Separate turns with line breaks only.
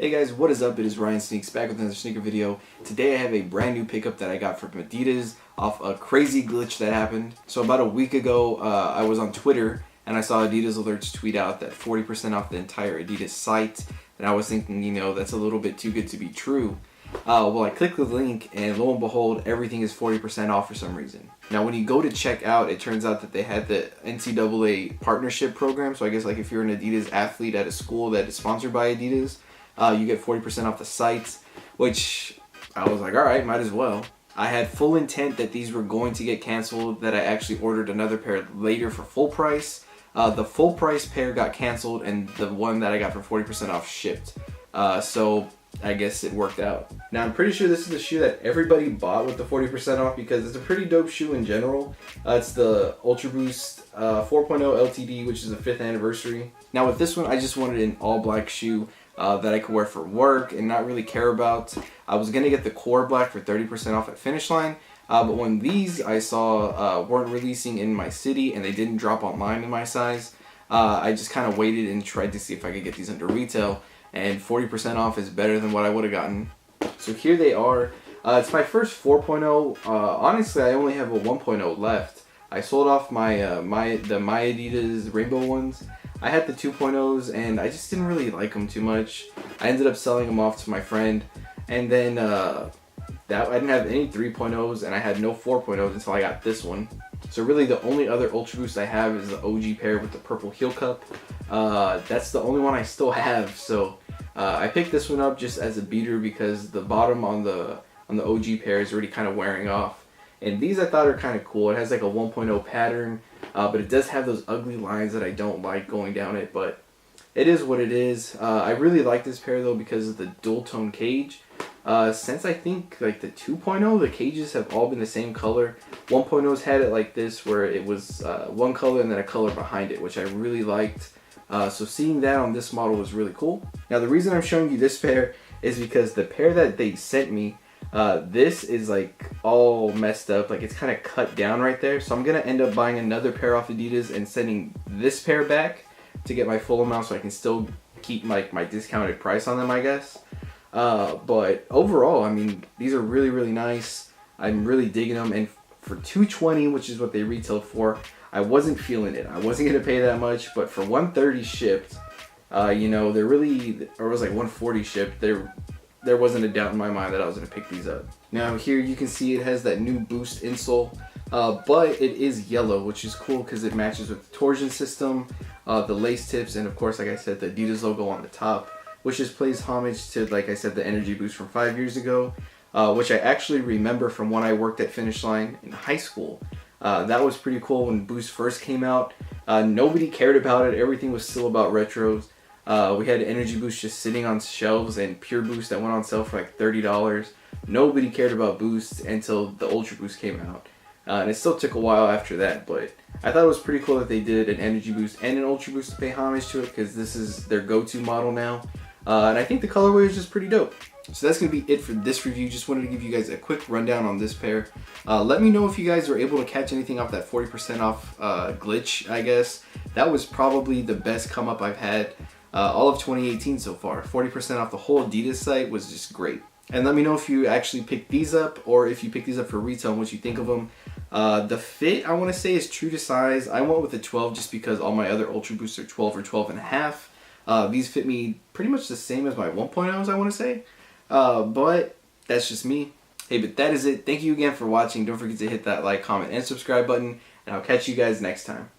Hey guys, what is up? It is Ryan Sneaks back with another sneaker video. Today I have a brand new pickup that I got from Adidas off a crazy glitch that happened. So about a week ago, I was on Twitter and I saw Adidas alerts tweet out that 40% off the entire Adidas site. And I was thinking, you know, that's a little bit too good to be true. Well, I clicked the link and lo and behold, everything is 40% off for some reason. Now, when you go to check out, it turns out that they had the NCAA partnership program. So I guess like if you're an Adidas athlete at a school that is sponsored by Adidas, you get 40% off the site, which I was like, all right, might as well. I had full intent that these were going to get canceled, that I actually ordered another pair later for full price. The full price pair got canceled and the one that I got for 40% off shipped. So I guess it worked out. Now I'm pretty sure this is the shoe that everybody bought with the 40% off because it's a pretty dope shoe in general. It's the Ultra Boost 4.0 LTD, which is the 5th anniversary. Now with this one, I just wanted an all black shoe that I could wear for work and not really care about. I was gonna get the core black for 30% off at Finish Line, but when these I saw weren't releasing in my city and they didn't drop online in my size, I just kind of waited and tried to see if I could get these under retail, and 40% off is better than what I would have gotten. So here they are. It's my first 4.0. Honestly, I only have a 1.0 left. I sold off my My Adidas rainbow ones. I had the 2.0s and I just didn't really like them too much. I ended up selling them off to my friend, and then I didn't have any 3.0s and I had no 4.0s until I got this one. So really the only other Ultra Boost I have is the OG pair with the purple heel cup. That's the only one I still have. So I picked this one up just as a beater because the bottom on the OG pair is already kind of wearing off. And these I thought are kind of cool. It has like a 1.0 pattern, but it does have those ugly lines that I don't like going down it, but it is what it is. I really like this pair though because of the dual tone cage. Since I think like the 2.0, the cages have all been the same color. 1.0's had it like this where it was one color and then a color behind it, which I really liked. So seeing that on this model was really cool. Now the reason I'm showing you this pair is because the pair that they sent me, this is like all messed up, like it's kind of cut down right there. So I'm gonna end up buying another pair off Adidas and sending this pair back to get my full amount so I can still keep my discounted price on them, I guess. But overall, I mean, these are really, really nice. I'm really digging them, and for $220, which is what they retailed for, I wasn't feeling it. I wasn't gonna pay that much, but for $130 shipped, you know, they're really, or it was like $140 shipped, there wasn't a doubt in my mind that I was going to pick these up. Now here you can see it has that new Boost insole, but it is yellow, which is cool because it matches with the torsion system, the lace tips, and of course, like I said, the Adidas logo on the top, which just plays homage to, like I said, the Energy Boost from 5 years ago, which I actually remember from when I worked at Finish Line in high school. That was pretty cool when Boost first came out. Nobody cared about it. Everything was still about retros. We had Energy Boost just sitting on shelves and Pure Boost that went on sale for like $30. Nobody cared about Boost until the Ultra Boost came out. And it still took a while after that, but I thought it was pretty cool that they did an Energy Boost and an Ultra Boost to pay homage to it because this is their go-to model now. And I think the colorway is just pretty dope. So that's going to be it for this review. Just wanted to give you guys a quick rundown on this pair. Let me know if you guys were able to catch anything off that 40% off glitch, I guess. That was probably the best come up I've had all of 2018 so far. 40% off the whole Adidas site was just great. And let me know if you actually picked these up or if you picked these up for retail and what you think of them. The fit, I want to say, is true to size. I went with a 12 just because all my other Ultra Boosts are 12 or 12 and a half. These fit me pretty much the same as my 1.0s, I want to say. But that's just me. Hey, but that is it. Thank you again for watching. Don't forget to hit that like, comment, and subscribe button. And I'll catch you guys next time.